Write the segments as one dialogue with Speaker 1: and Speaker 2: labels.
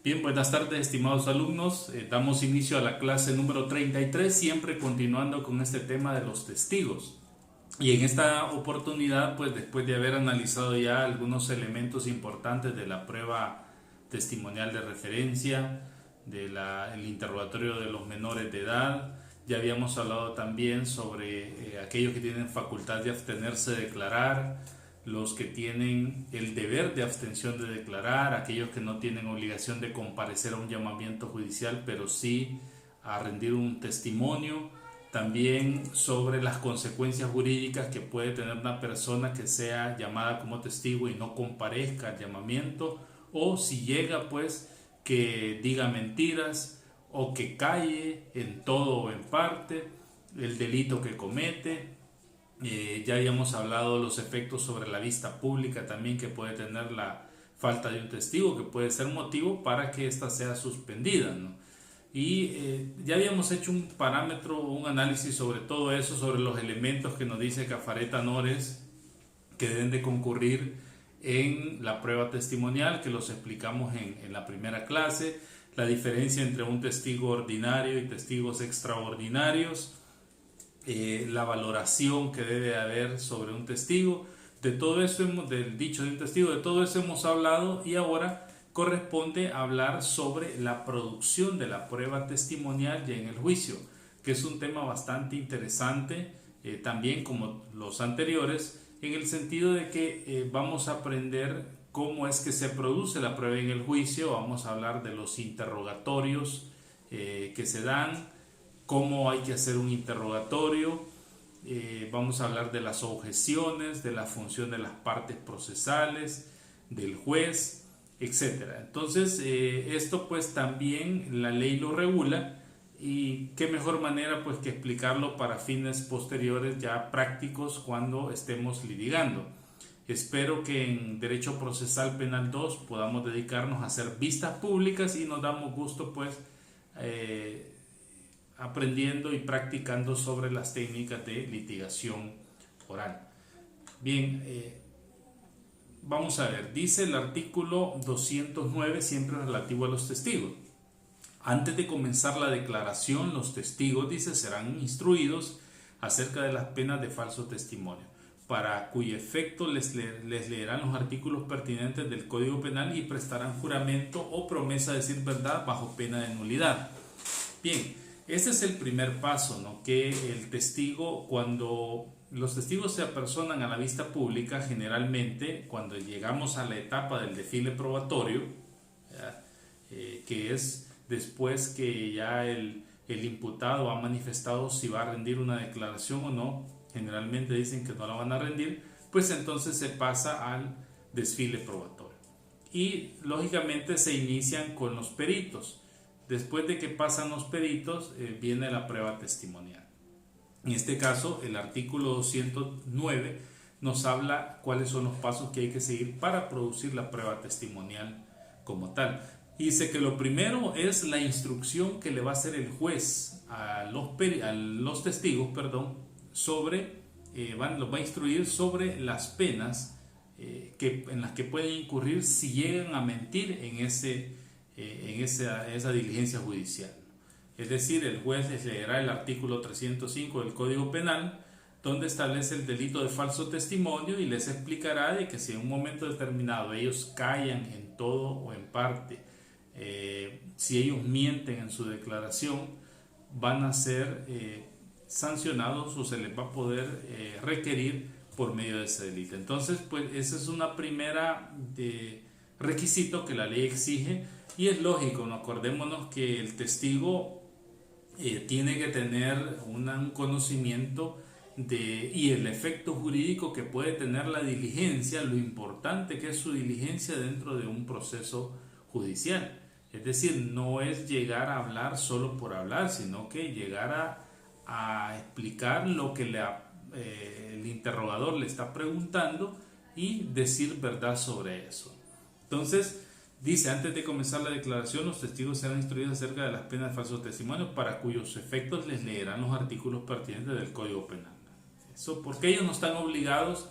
Speaker 1: Bien, buenas tardes, estimados alumnos. Damos inicio a la clase número 33, siempre continuando con este tema de los testigos. Y en esta oportunidad, pues después de haber analizado ya algunos elementos importantes de la prueba testimonial de referencia, del interrogatorio de los menores de edad, ya habíamos hablado también sobre aquellos que tienen facultad de abstenerse de declarar, los que tienen el deber de abstención de declarar, aquellos que no tienen obligación de comparecer a un llamamiento judicial, pero sí a rendir un testimonio, también sobre las consecuencias jurídicas que puede tener una persona que sea llamada como testigo y no comparezca al llamamiento, o si llega pues que diga mentiras o que calle en todo o en parte el delito que comete. Ya habíamos hablado de los efectos sobre la vista pública también que puede tener la falta de un testigo, que puede ser motivo para que ésta sea suspendida, ¿no? Y ya habíamos hecho un parámetro, un análisis sobre todo eso, sobre los elementos que nos dice Cafareta Nores que deben de concurrir en la prueba testimonial, que los explicamos en la primera clase, la diferencia entre un testigo ordinario y testigos extraordinarios, la valoración que debe haber sobre un testigo. De todo eso, del dicho de un testigo, de todo eso hemos hablado, y ahora corresponde hablar sobre la producción de la prueba testimonial ya en el juicio, que es un tema bastante interesante, también como los anteriores, en el sentido de que vamos a aprender cómo es que se produce la prueba en el juicio. Vamos a hablar de los interrogatorios que se dan, cómo hay que hacer un interrogatorio, vamos a hablar de las objeciones, de la función de las partes procesales, del juez, etcétera. Entonces esto pues también la ley lo regula, y qué mejor manera pues que explicarlo para fines posteriores ya prácticos cuando estemos litigando. Espero que en Derecho Procesal Penal 2 podamos dedicarnos a hacer vistas públicas, y nos damos gusto pues aprendiendo y practicando sobre las técnicas de litigación oral. Bien, vamos a ver, dice el artículo 209, siempre relativo a los testigos. Antes de comenzar la declaración, los testigos, dice, serán instruidos acerca de las penas de falso testimonio, para cuyo efecto les leerán los artículos pertinentes del Código Penal y prestarán juramento o promesa de decir verdad bajo pena de nulidad. Bien, este es el primer paso, ¿no? Que el testigo, cuando los testigos se apersonan a la vista pública, generalmente cuando llegamos a la etapa del desfile probatorio, que es después que ya el imputado ha manifestado si va a rendir una declaración o no, generalmente dicen que no la van a rendir, pues entonces se pasa al desfile probatorio. Y lógicamente se inician con los peritos. Después de que pasan los peritos, viene la prueba testimonial. En este caso, el artículo 209 nos habla cuáles son los pasos que hay que seguir para producir la prueba testimonial como tal. Y dice que lo primero es la instrucción que le va a hacer el juez a los testigos, sobre, los va a instruir sobre las penas en las que pueden incurrir si llegan a mentir en esa diligencia judicial. Es decir, el juez les leerá el artículo 305 del Código Penal, donde establece el delito de falso testimonio, y les explicará de que si en un momento determinado ellos callan en todo o en parte, si ellos mienten en su declaración, van a ser sancionados, o se les va a poder requerir por medio de ese delito. Entonces, pues ese es una primera requisito que la ley exige. Y es lógico, ¿no? Acordémonos que el testigo tiene que tener un conocimiento y el efecto jurídico que puede tener la diligencia, lo importante que es su diligencia dentro de un proceso judicial. Es decir, no es llegar a hablar solo por hablar, sino que llegar a explicar lo que el interrogador le está preguntando y decir verdad sobre eso. Entonces, dice, antes de comenzar la declaración, los testigos serán instruidos acerca de las penas de falso testimonio, para cuyos efectos les leerán los artículos pertinentes del Código Penal. Eso porque ellos no están obligados,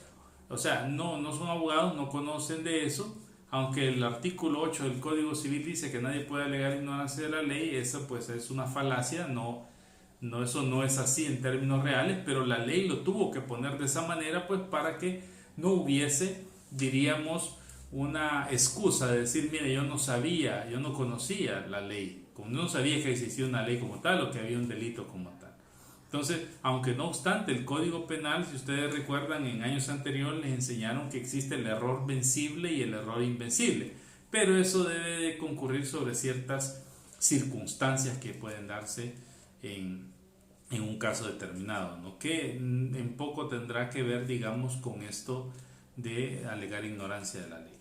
Speaker 1: o sea, no son abogados, no conocen de eso, aunque el artículo 8 del Código Civil dice que nadie puede alegar ignorancia de la ley, eso pues es una falacia, eso no es así en términos reales, pero la ley lo tuvo que poner de esa manera pues para que no hubiese, diríamos, una excusa de decir, mire, yo no sabía, yo no conocía la ley, como no sabía que existía una ley como tal o que había un delito como tal. Entonces, aunque no obstante el Código Penal, si ustedes recuerdan, en años anteriores les enseñaron que existe el error vencible y el error invencible, pero eso debe de concurrir sobre ciertas circunstancias que pueden darse en un caso determinado, ¿no? Que en poco tendrá que ver, digamos, con esto de alegar ignorancia de la ley.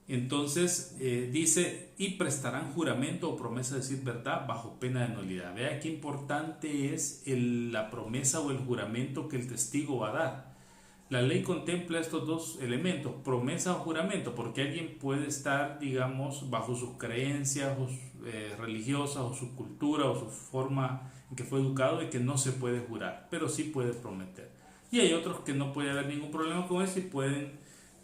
Speaker 1: Entonces dice, y prestarán juramento o promesa de decir verdad bajo pena de nulidad. Vea qué importante es la promesa o el juramento que el testigo va a dar. La ley contempla estos dos elementos, promesa o juramento, porque alguien puede estar, digamos, bajo sus creencias religiosas o su cultura o su forma en que fue educado y que no se puede jurar, pero sí puede prometer. Y hay otros que no puede haber ningún problema con eso y pueden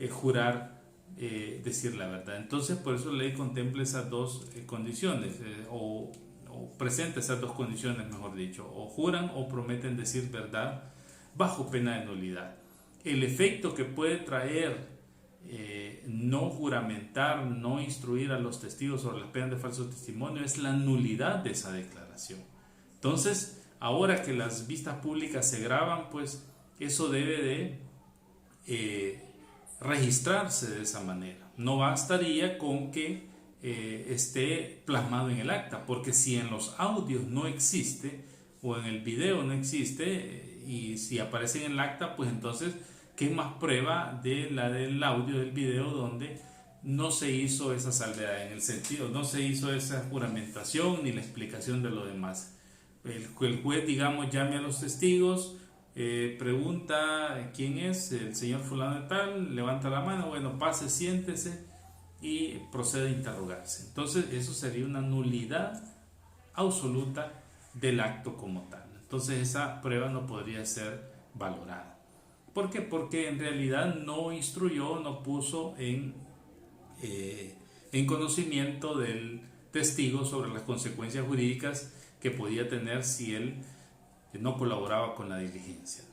Speaker 1: jurar decir la verdad. Entonces, por eso la ley contempla esas dos condiciones, o presenta esas dos condiciones, mejor dicho, o juran o prometen decir verdad bajo pena de nulidad. El efecto que puede traer no juramentar, no instruir a los testigos sobre las penas de falso testimonio es la nulidad de esa declaración. Entonces, ahora que las vistas públicas se graban, pues eso debe de registrarse de esa manera. No bastaría con que esté plasmado en el acta, porque si en los audios no existe o en el video no existe y si aparece en el acta, pues entonces ¿qué más prueba de la del audio del video donde no se hizo esa salvedad? En el sentido, no se hizo esa juramentación ni la explicación de lo demás. El juez, digamos, llame a los testigos, pregunta quién es, el señor fulano de tal, levanta la mano, bueno, pase, siéntese y procede a interrogarse. Entonces eso sería una nulidad absoluta del acto como tal. Entonces esa prueba no podría ser valorada. ¿Por qué? Porque en realidad no instruyó, no puso en conocimiento del testigo sobre las consecuencias jurídicas que podía tener si él no colaboraba con la diligencia.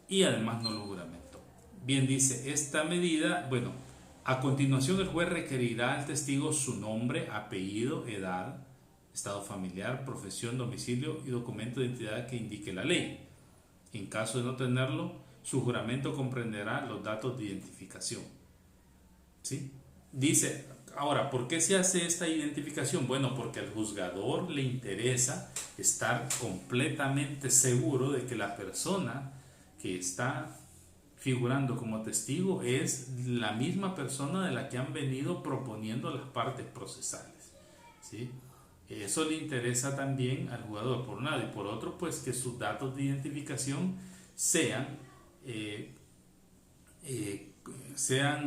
Speaker 1: Y además no lo juramentó. Bien dice, esta medida, bueno, a continuación el juez requerirá al testigo su nombre, apellido, edad, estado familiar, profesión, domicilio y documento de identidad que indique la ley. En caso de no tenerlo, su juramento comprenderá los datos de identificación. ¿Sí? Dice, ahora, ¿por qué se hace esta identificación? Bueno, porque al juzgador le interesa estar completamente seguro de que la persona que está figurando como testigo es la misma persona de la que han venido proponiendo las partes procesales. ¿Sí? Eso le interesa también al jugador, por un lado, y por otro, pues que sus datos de identificación sean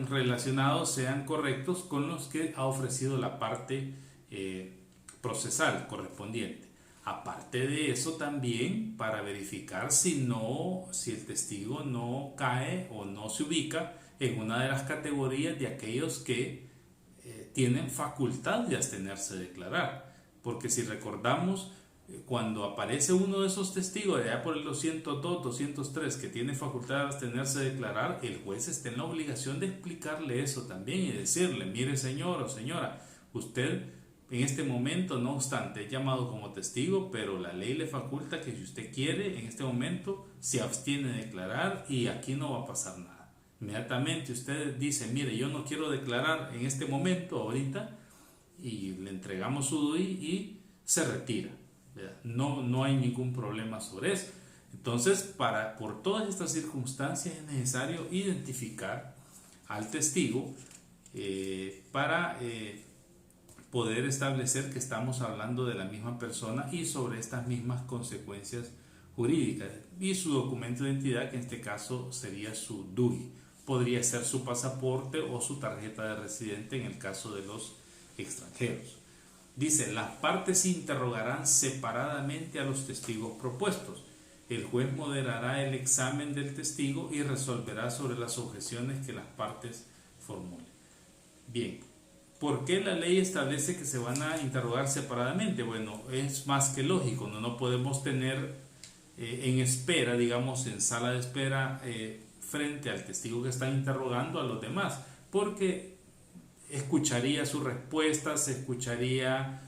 Speaker 1: relacionados, sean correctos con los que ha ofrecido la parte procesal correspondiente. Aparte de eso, también para verificar si el testigo no cae o no se ubica en una de las categorías de aquellos que tienen facultad de abstenerse de declarar. Porque si recordamos, cuando aparece uno de esos testigos de allá por el 202, 203 que tiene facultad de abstenerse de declarar, el juez está en la obligación de explicarle eso también y decirle, mire señor o señora, usted en este momento, no obstante, es llamado como testigo, pero la ley le faculta que si usted quiere, en este momento se abstiene de declarar y aquí no va a pasar nada. Inmediatamente usted dice, mire, yo no quiero declarar en este momento, ahorita, y le entregamos su DUI y se retira. No hay ningún problema sobre eso. Entonces, por todas estas circunstancias es necesario identificar al testigo para poder establecer que estamos hablando de la misma persona y sobre estas mismas consecuencias jurídicas. Y su documento de identidad, que en este caso sería su DUI, podría ser su pasaporte o su tarjeta de residente en el caso de los extranjeros. Dice, las partes interrogarán separadamente a los testigos propuestos. El juez moderará el examen del testigo y resolverá sobre las objeciones que las partes formulen. Bien, ¿por qué la ley establece que se van a interrogar separadamente? Bueno, es más que lógico, no podemos tener en espera, digamos, en sala de espera, frente al testigo que están interrogando a los demás, porque escucharía sus respuestas, escucharía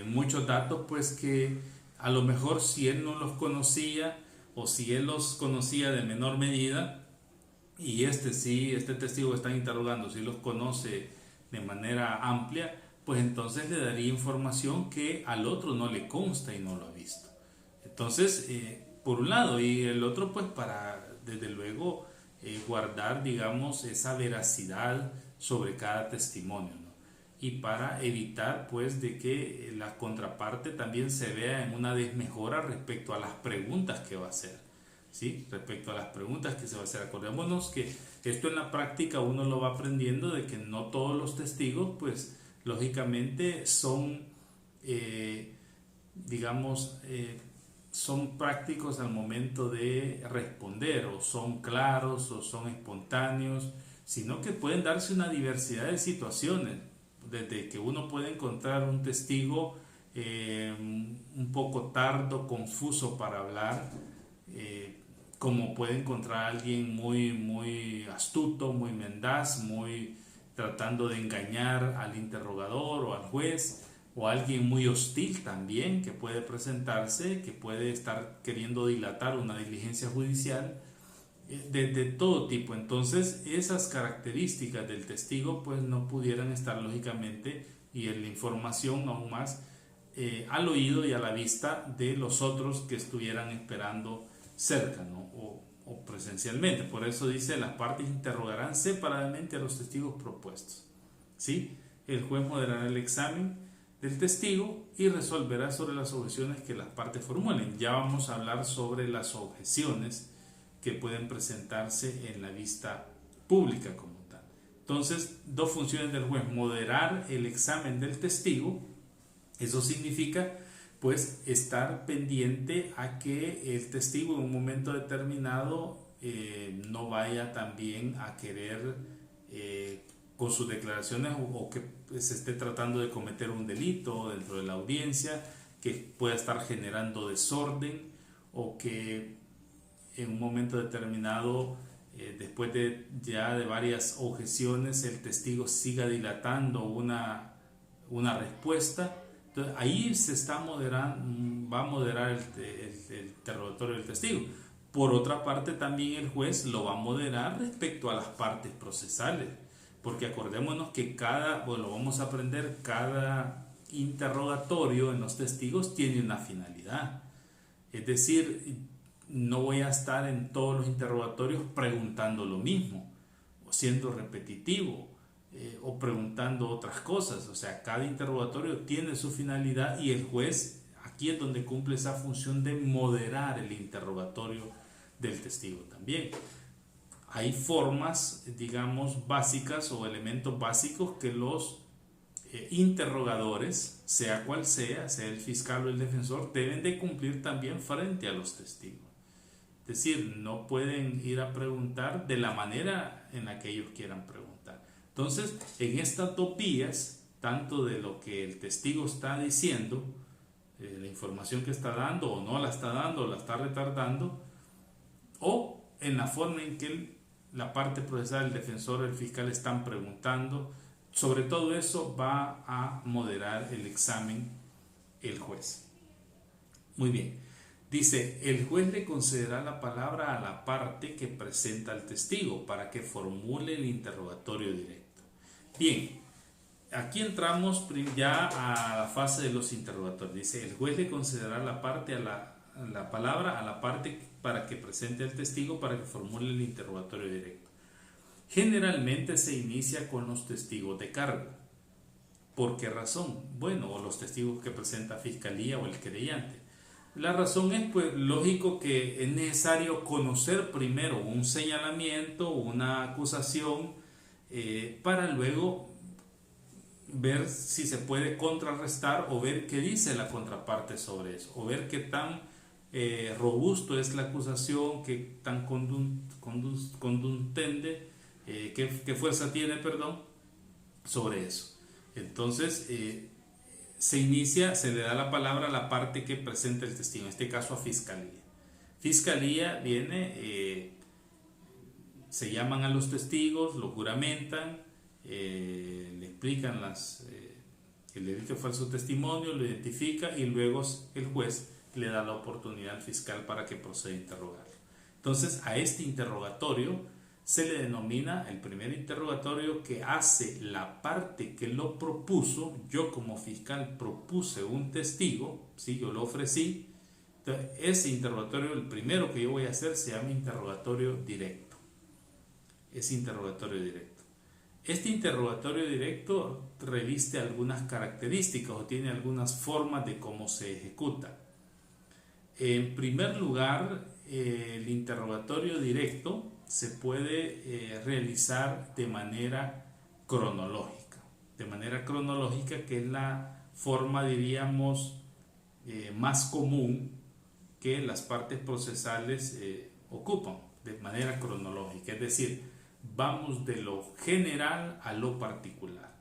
Speaker 1: muchos datos, pues que a lo mejor si él no los conocía o si él los conocía de menor medida, y este testigo que están interrogando, si los conoce de manera amplia, pues entonces le daría información que al otro no le consta y no lo ha visto. Entonces, por un lado, y el otro, pues para, desde luego, guardar, digamos, esa veracidad sobre cada testimonio, ¿no? Y para evitar, pues, de que la contraparte también se vea en una desmejora respecto a las preguntas que va a hacer. ¿Sí? Respecto a las preguntas que se va a hacer. Acordémonos que esto en la práctica uno lo va aprendiendo, de que no todos los testigos, pues lógicamente son, digamos, son prácticos al momento de responder, o son claros, o son espontáneos, sino que pueden darse una diversidad de situaciones, desde que uno puede encontrar un testigo un poco tardo, confuso para hablar, como puede encontrar a alguien muy astuto, muy mendaz, muy tratando de engañar al interrogador o al juez, o alguien muy hostil también que puede presentarse, que puede estar queriendo dilatar una diligencia judicial, de todo tipo. Entonces esas características del testigo pues no pudieran estar lógicamente, y en la información aún más, al oído y a la vista de los otros que estuvieran esperando cerca, ¿no? o presencialmente. Por eso dice: las partes interrogarán separadamente a los testigos propuestos. ¿Sí? El juez moderará el examen del testigo y resolverá sobre las objeciones que las partes formulen. Ya vamos a hablar sobre las objeciones que pueden presentarse en la vista pública como tal. Entonces, dos funciones del juez: moderar el examen del testigo. Eso significa pues estar pendiente a que el testigo en un momento determinado no vaya también a querer con sus declaraciones, o que se esté tratando de cometer un delito dentro de la audiencia, que pueda estar generando desorden, o que en un momento determinado, después de varias objeciones, el testigo siga dilatando una respuesta. Entonces, ahí se está moderando, va a moderar el interrogatorio del testigo. Por otra parte, también el juez lo va a moderar respecto a las partes procesales, porque acordémonos que lo vamos a aprender, cada interrogatorio en los testigos tiene una finalidad. Es decir, no voy a estar en todos los interrogatorios preguntando lo mismo, o siendo repetitivo, o preguntando otras cosas. O sea, cada interrogatorio tiene su finalidad, y el juez aquí es donde cumple esa función de moderar el interrogatorio del testigo también. Hay formas, digamos, básicas o elementos básicos que los interrogadores, sea cual sea el fiscal o el defensor, deben de cumplir también frente a los testigos. Es decir, no pueden ir a preguntar de la manera en la que ellos quieran preguntar. Entonces, en estas dos vías, tanto de lo que el testigo está diciendo, la información que está dando o no la está dando, o la está retardando, o en la forma en que la parte procesal, el defensor o el fiscal están preguntando, sobre todo eso va a moderar el examen el juez. Muy bien. Dice: el juez le concederá la palabra a la parte que presenta al testigo para que formule el interrogatorio directo. Bien, aquí entramos ya a la fase de los interrogatorios. Dice: el juez le concederá la palabra a la parte para que presente al testigo para que formule el interrogatorio directo. Generalmente se inicia con los testigos de cargo. ¿Por qué razón? Bueno, o los testigos que presenta fiscalía o el querellante. La razón es, pues, lógico que es necesario conocer primero un señalamiento, una acusación, para luego ver si se puede contrarrestar, o ver qué dice la contraparte sobre eso, o ver qué tan robusto es la acusación, qué tan contundente qué fuerza tiene, perdón, sobre eso. Entonces, se inicia, se le da la palabra a la parte que presenta el testigo, en este caso a fiscalía. Fiscalía viene, se llaman a los testigos, lo juramentan, le explican el delito de falso testimonio, lo identifica y luego el juez le da la oportunidad al fiscal para que proceda a interrogarlo. Entonces, a este interrogatorio se le denomina el primer interrogatorio que hace la parte que lo propuso. Yo como fiscal propuse un testigo, ¿sí? Yo lo ofrecí. Entonces, ese interrogatorio, el primero que yo voy a hacer, se llama interrogatorio directo. Es interrogatorio directo. Este interrogatorio directo reviste algunas características o tiene algunas formas de cómo se ejecuta. En primer lugar, el interrogatorio directo se puede realizar de manera cronológica. De manera cronológica, que es la forma, diríamos, más común que las partes procesales ocupan, de manera cronológica. Es decir, vamos de lo general a lo particular.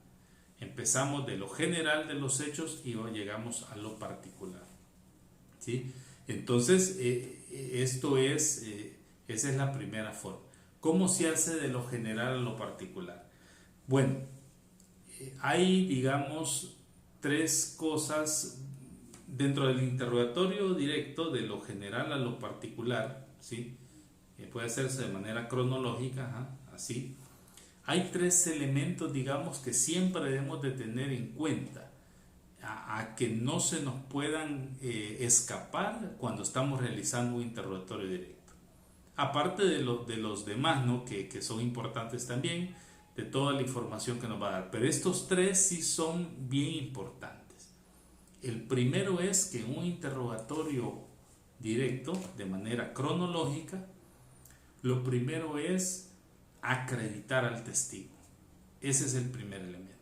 Speaker 1: Empezamos de lo general de los hechos y llegamos a lo particular, ¿sí? Entonces, esa es la primera forma. ¿Cómo se hace de lo general a lo particular? Bueno, hay, digamos, tres cosas dentro del interrogatorio directo, de lo general a lo particular, ¿sí? Puede hacerse de manera cronológica, así. Hay tres elementos, digamos, que siempre debemos de tener en cuenta a que no se nos puedan escapar cuando estamos realizando un interrogatorio directo. Aparte de los demás, ¿no? que son importantes también, de toda la información que nos va a dar. Pero estos tres sí son bien importantes. El primero es que en un interrogatorio directo, de manera cronológica, lo primero es acreditar al testigo. Ese es el primer elemento.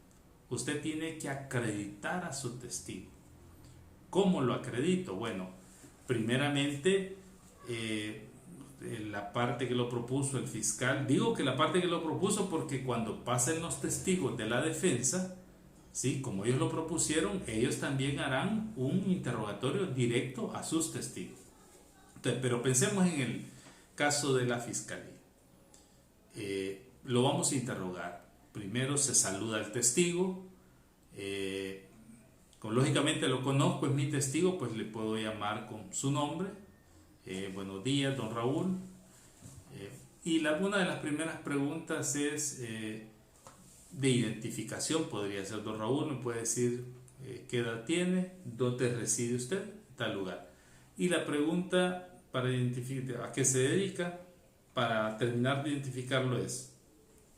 Speaker 1: Usted tiene que acreditar a su testigo. ¿Cómo lo acredito? Bueno, primeramente, la parte que lo propuso el fiscal, digo que la parte que lo propuso porque cuando pasen los testigos de la defensa, ¿sí? Como ellos lo propusieron, ellos también harán un interrogatorio directo a sus testigos. Entonces, pero pensemos en el caso de la fiscalía. Lo vamos a interrogar. Primero se saluda al testigo. Lógicamente lo conozco, es mi testigo, pues le puedo llamar con su nombre. Buenos días, don Raúl. Y una de las primeras preguntas es de identificación. Podría ser: don Raúl, ¿me puede decir qué edad tiene? ¿Dónde reside usted? Tal lugar. Y la pregunta para identificar a qué se dedica, para terminar de identificarlo, es: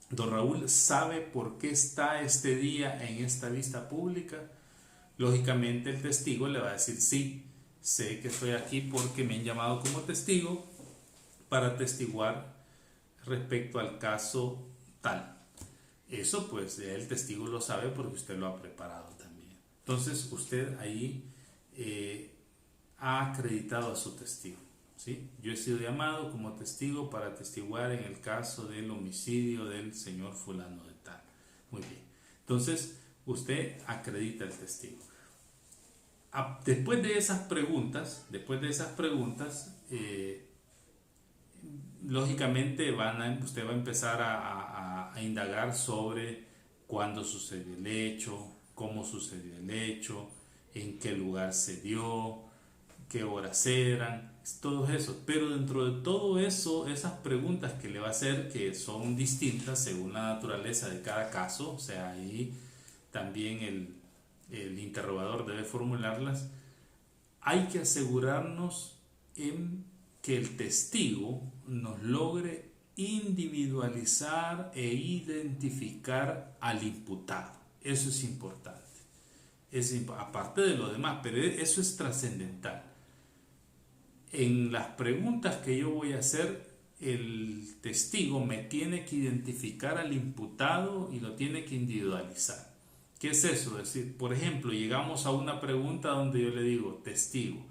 Speaker 1: don Raúl, ¿sabe por qué está este día en esta vista pública? Lógicamente el testigo le va a decir: sí, sé que estoy aquí porque me han llamado como testigo para testiguar respecto al caso tal. Eso pues el testigo lo sabe porque usted lo ha preparado también. Entonces usted ahí ha acreditado a su testigo, ¿sí? Yo he sido llamado como testigo para testiguar en el caso del homicidio del señor fulano de tal. Muy bien. Entonces usted acredita al testigo. Después de esas preguntas, lógicamente usted va a empezar a indagar sobre cuándo sucedió el hecho, cómo sucedió el hecho, en qué lugar se dio, qué horas eran, todo eso. Pero dentro de todo eso, esas preguntas que le va a hacer, que son distintas según la naturaleza de cada caso, o sea, ahí también el interrogador debe formularlas. Hay que asegurarnos en que el testigo nos logre individualizar e identificar al imputado. Eso es importante. Aparte de lo demás, pero eso es trascendental. En las preguntas que yo voy a hacer, el testigo me tiene que identificar al imputado y lo tiene que individualizar. ¿Qué es eso? Es decir, por ejemplo, llegamos a una pregunta donde yo le digo: testigo,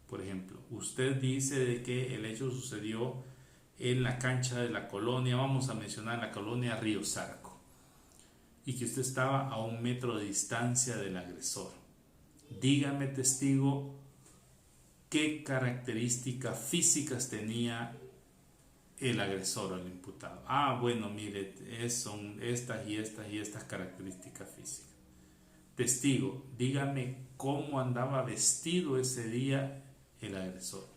Speaker 1: por ejemplo, usted dice de que el hecho sucedió en la cancha de la colonia, vamos a mencionar la colonia Río Zarco, y que usted estaba a 1 metro de distancia del agresor. Dígame, testigo, qué características físicas tenía el agresor o el imputado. Bueno, mire, son estas y estas y estas características físicas. Testigo, dígame cómo andaba vestido ese día el agresor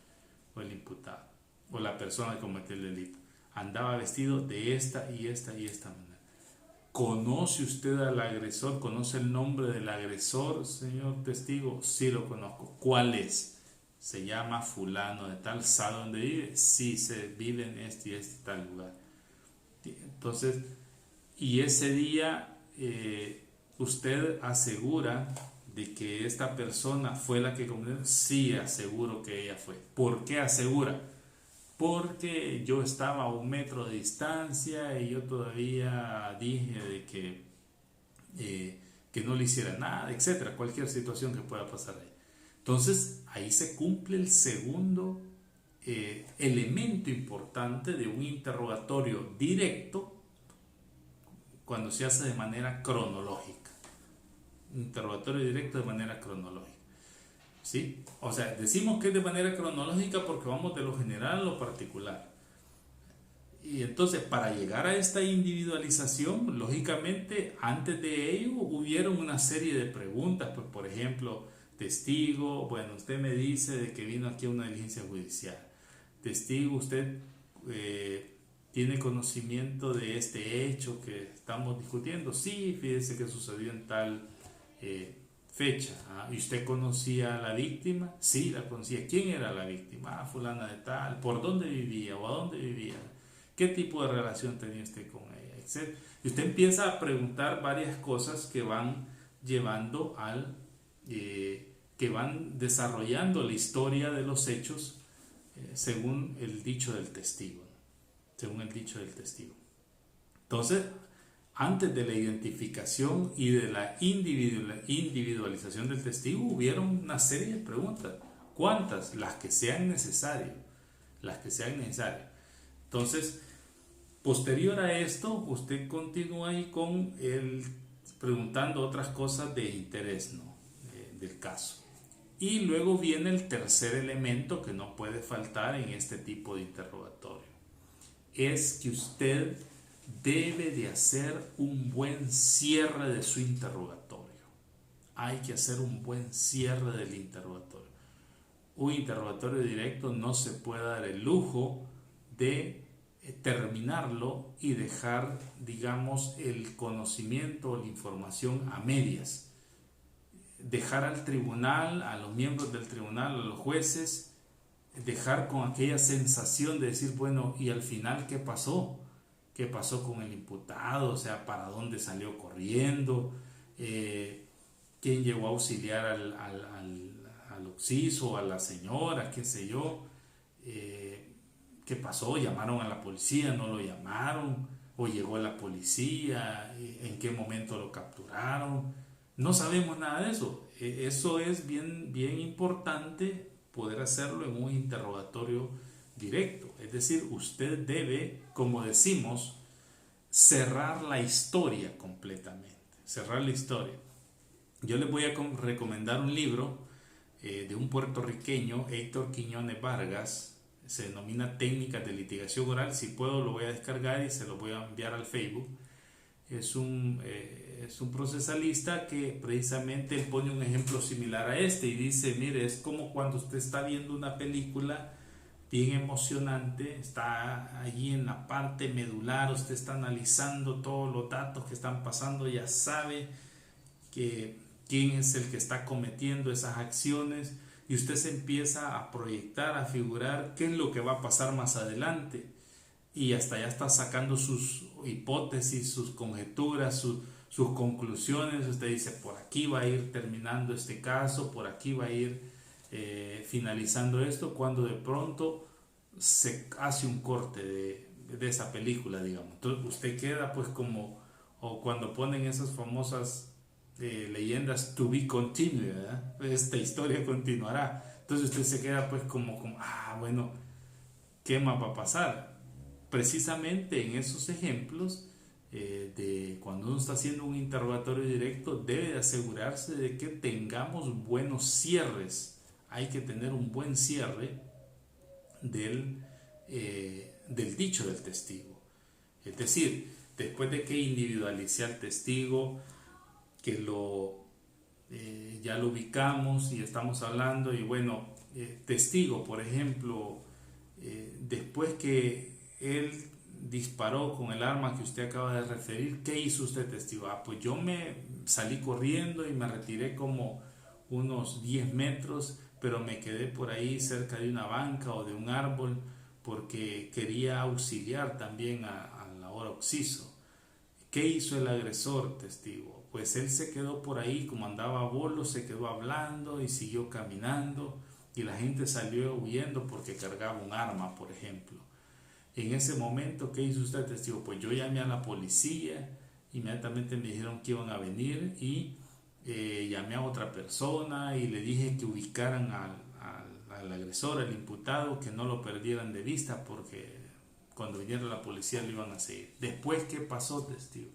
Speaker 1: o el imputado o la persona que cometió el delito. Andaba vestido de esta y esta y esta manera. ¿Conoce usted al agresor? ¿Conoce el nombre del agresor, señor testigo? Sí, lo conozco. ¿Cuál es? Se llama fulano de tal. ¿Sabe dónde vive? Sí, se vive en este y este tal lugar. Entonces, y ese día usted asegura de que esta persona fue la que cometió. Sí, aseguro que ella fue. ¿Por qué asegura? Porque yo estaba a 1 metro de distancia y yo todavía dije de que no le hiciera nada, etcétera, cualquier situación que pueda pasar ahí. Entonces, ahí se cumple el segundo elemento importante de un interrogatorio directo cuando se hace de manera cronológica. Un interrogatorio directo de manera cronológica. ¿Sí? O sea, decimos que es de manera cronológica porque vamos de lo general a lo particular. Y entonces, para llegar a esta individualización, lógicamente, antes de ello hubieron una serie de preguntas. Pues, por ejemplo, testigo, bueno, usted me dice de que vino aquí a una diligencia judicial. Testigo, usted tiene conocimiento de este hecho que estamos discutiendo. Sí, fíjese que sucedió en tal fecha. ¿Y usted conocía a la víctima? Sí, la conocía. ¿Quién era la víctima? Fulana de tal. ¿Por dónde vivía o a dónde vivía? ¿Qué tipo de relación tenía usted con ella? Etcétera. Y usted empieza a preguntar varias cosas que van llevando que van desarrollando la historia de los hechos según el dicho del testigo. Según el dicho del testigo. Entonces, antes de la identificación y de la individualización del testigo, hubieron una serie de preguntas. ¿Cuántas? Las que sean necesarias. Las que sean necesarias. Entonces, posterior a esto, usted continúa ahí con preguntando otras cosas de interés, ¿no? Del caso. Y luego viene el tercer elemento que no puede faltar en este tipo de interrogatorio. Es que usted debe de hacer un buen cierre de su interrogatorio. Hay que hacer un buen cierre del interrogatorio. Un interrogatorio directo no se puede dar el lujo de terminarlo y dejar, digamos, el conocimiento o la información a medias. Dejar al tribunal, a los miembros del tribunal, a los jueces, dejar con aquella sensación de decir, bueno, ¿y al final qué pasó? ¿Qué pasó con el imputado? O sea, ¿para dónde salió corriendo? ¿Quién llegó a auxiliar al occiso, a la señora, qué sé yo? ¿Qué pasó? ¿Llamaron a la policía? ¿No lo llamaron? ¿O llegó la policía? ¿En qué momento lo capturaron? No sabemos nada de eso. Eso es bien, bien importante poder hacerlo en un interrogatorio directo. Es decir, usted debe, como decimos, cerrar la historia completamente. Cerrar la historia. Yo les voy a recomendar un libro de un puertorriqueño, Héctor Quiñones Vargas. Se denomina Técnicas de Litigación Oral. Si puedo lo voy a descargar y se lo voy a enviar al Facebook. Es un procesalista que precisamente pone un ejemplo similar a este y dice, mire, es como cuando usted está viendo una película bien emocionante, está allí en la parte medular, usted está analizando todos los datos que están pasando, ya sabe quién es el que está cometiendo esas acciones y usted se empieza a proyectar, a figurar qué es lo que va a pasar más adelante. Y hasta ya está sacando sus hipótesis, sus conjeturas, sus conclusiones. Usted dice, por aquí va a ir terminando este caso, por aquí va a ir finalizando esto, cuando de pronto se hace un corte de esa película, digamos. Entonces usted queda pues como, o cuando ponen esas famosas leyendas, to be continued, ¿verdad? Esta historia continuará. Entonces usted se queda pues como bueno, ¿qué más va a pasar? precisamente en esos ejemplos de cuando uno está haciendo un interrogatorio directo, debe de asegurarse de que tengamos buenos cierres. Hay que tener un buen cierre del dicho del testigo. Es decir, después de que individualicé al testigo, que ya lo ubicamos y estamos hablando, y bueno, testigo, por ejemplo, después que él disparó con el arma que usted acaba de referir, ¿qué hizo usted, testigo? Pues yo me salí corriendo y me retiré como unos 10 metros, pero me quedé por ahí cerca de una banca o de un árbol porque quería auxiliar también a la hora occiso. ¿Qué hizo el agresor, testigo? Pues él se quedó por ahí, como andaba a bolo, se quedó hablando y siguió caminando, y la gente salió huyendo porque cargaba un arma, por ejemplo. En ese momento, ¿qué hizo usted, testigo? Pues yo llamé a la policía, inmediatamente me dijeron que iban a venir, y llamé a otra persona y le dije que ubicaran al agresor, al imputado, que no lo perdieran de vista porque cuando viniera la policía lo iban a seguir. Después, ¿qué pasó, testigo?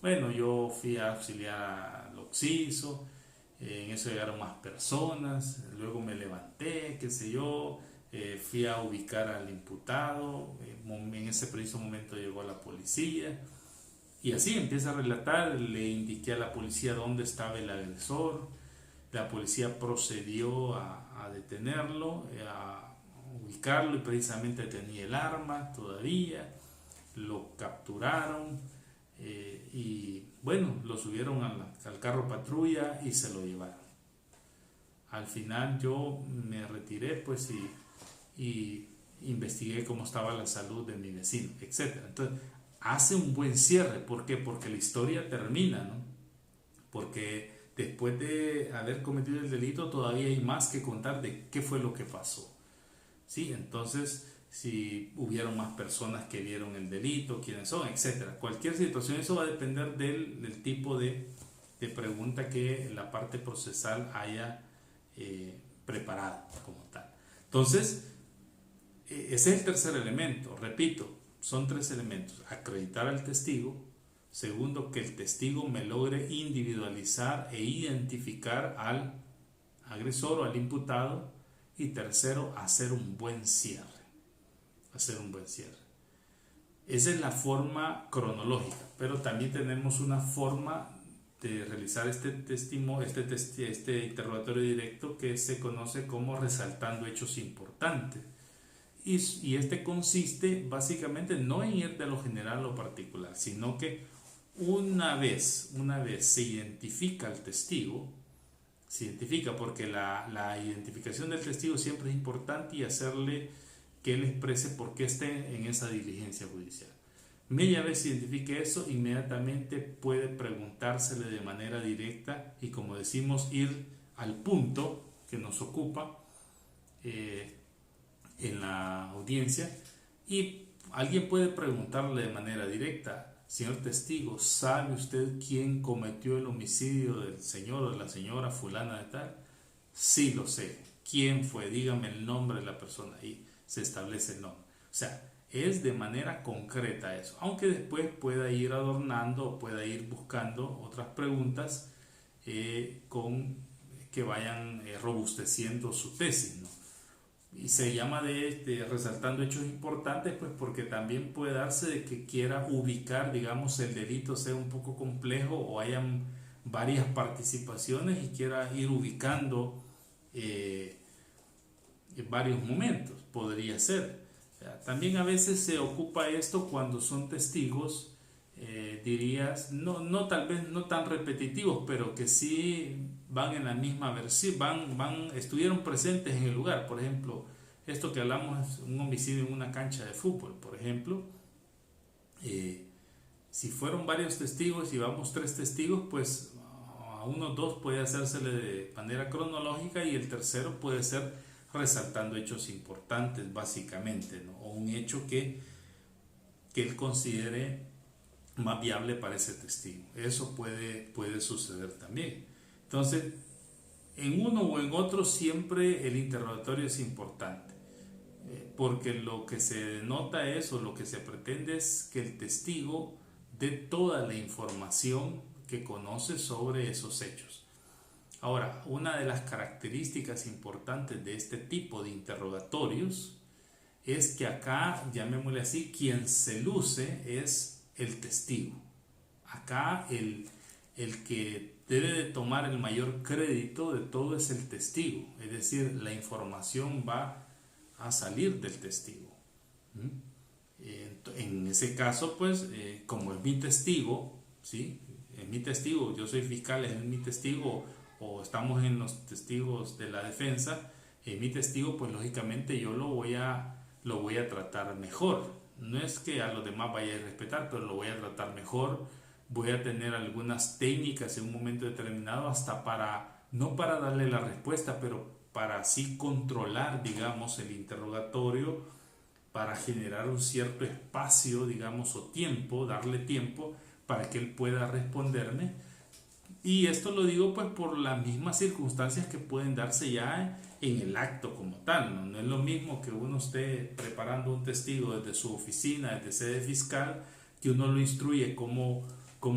Speaker 1: Bueno, yo fui a auxiliar al occiso, en eso llegaron más personas, luego me levanté, qué sé yo, fui a ubicar al imputado, en ese preciso momento llegó la policía, y así empieza a relatar. Le indiqué a la policía dónde estaba el agresor, la policía procedió a detenerlo, a ubicarlo, y precisamente tenía el arma todavía, lo capturaron, y bueno, lo subieron al carro patrulla y se lo llevaron. Al final yo me retiré pues y investigué cómo estaba la salud de mi vecino, etc. Entonces hace un buen cierre. ¿Por qué? Porque la historia termina, ¿no? Porque después de haber cometido el delito todavía hay más que contar de qué fue lo que pasó, ¿sí? Entonces, si hubieron más personas que vieron el delito, quiénes son, etcétera. Cualquier situación, eso va a depender del tipo de pregunta que la parte procesal haya preparado como tal. Entonces, ese es el tercer elemento. Repito, son 3 elementos: acreditar al testigo; segundo, que el testigo me logre individualizar e identificar al agresor o al imputado; y tercero, hacer un buen cierre. Esa es la forma cronológica, pero también tenemos una forma de realizar este interrogatorio directo que se conoce como resaltando hechos importantes. Y este consiste básicamente no en ir de lo general a lo particular, sino que una vez se identifica al testigo, se identifica, porque la identificación del testigo siempre es importante, y hacerle que él exprese por qué esté en esa diligencia judicial. Media vez se identifique eso, inmediatamente puede preguntársele de manera directa y, como decimos, ir al punto que nos ocupa en la audiencia, y alguien puede preguntarle de manera directa: señor testigo, ¿sabe usted quién cometió el homicidio del señor o de la señora fulana de tal? Sí, lo sé. ¿Quién fue? Dígame el nombre de la persona. Y se establece el nombre. O sea, es de manera concreta eso, aunque después pueda ir adornando o pueda ir buscando otras preguntas con que vayan robusteciendo su tesis, ¿no? Y se llama de resaltando hechos importantes, pues porque también puede darse de que quiera ubicar, digamos, el delito sea un poco complejo o hayan varias participaciones y quiera ir ubicando en varios momentos, podría ser. O sea, también a veces se ocupa esto cuando son testigos, dirías, tal vez no tan repetitivos, pero que sí van en la misma versión, estuvieron presentes en el lugar. Por ejemplo, esto que hablamos es un homicidio en una cancha de fútbol, por ejemplo. Si fueron varios testigos y vamos 3 testigos, pues a unos 2 puede hacérsele de manera cronológica, y el tercero puede ser resaltando hechos importantes, básicamente, ¿no? O un hecho que él considere más viable para ese testigo. Eso puede suceder también. Entonces, en uno o en otro siempre el interrogatorio es importante. porque lo que se denota es, o lo que se pretende es que el testigo dé toda la información que conoce sobre esos hechos. Ahora, una de las características importantes de este tipo de interrogatorios es que acá, llamémosle así, quien se luce es el testigo. Acá el que debe de tomar el mayor crédito de todo es el testigo, es decir, la información va a salir del testigo. En ese caso, pues, como es mi testigo, ¿sí? Es mi testigo, yo soy fiscal, es mi testigo, o estamos en los testigos de la defensa, es mi testigo, pues lógicamente yo lo voy a tratar mejor. No es que a los demás vaya a respetar, pero lo voy a tratar mejor. Voy a tener algunas técnicas en un momento determinado hasta para, no para darle la respuesta, pero para así controlar, digamos, el interrogatorio, para generar un cierto espacio, digamos, o tiempo, darle tiempo para que él pueda responderme. Y esto lo digo pues por las mismas circunstancias que pueden darse ya en el acto como tal, ¿no? No es lo mismo que uno esté preparando un testigo desde su oficina, desde sede fiscal, que uno lo instruye cómo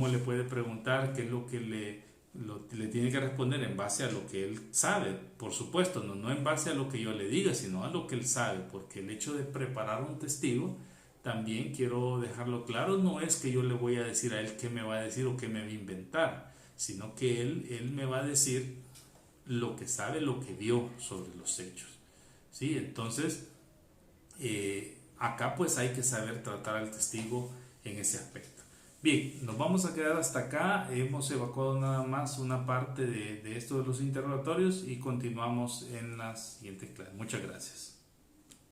Speaker 1: le puede preguntar, qué es lo que le tiene que responder en base a lo que él sabe, por supuesto, no en base a lo que yo le diga, sino a lo que él sabe, porque el hecho de preparar un testigo, también quiero dejarlo claro, no es que yo le voy a decir a él qué me va a decir o qué me va a inventar, sino que él me va a decir lo que sabe, lo que vio sobre los hechos. ¿Sí? Entonces, acá pues hay que saber tratar al testigo en ese aspecto. Bien, nos vamos a quedar hasta acá. Hemos evacuado nada más una parte de esto de los interrogatorios y continuamos en la siguiente clase. Muchas gracias.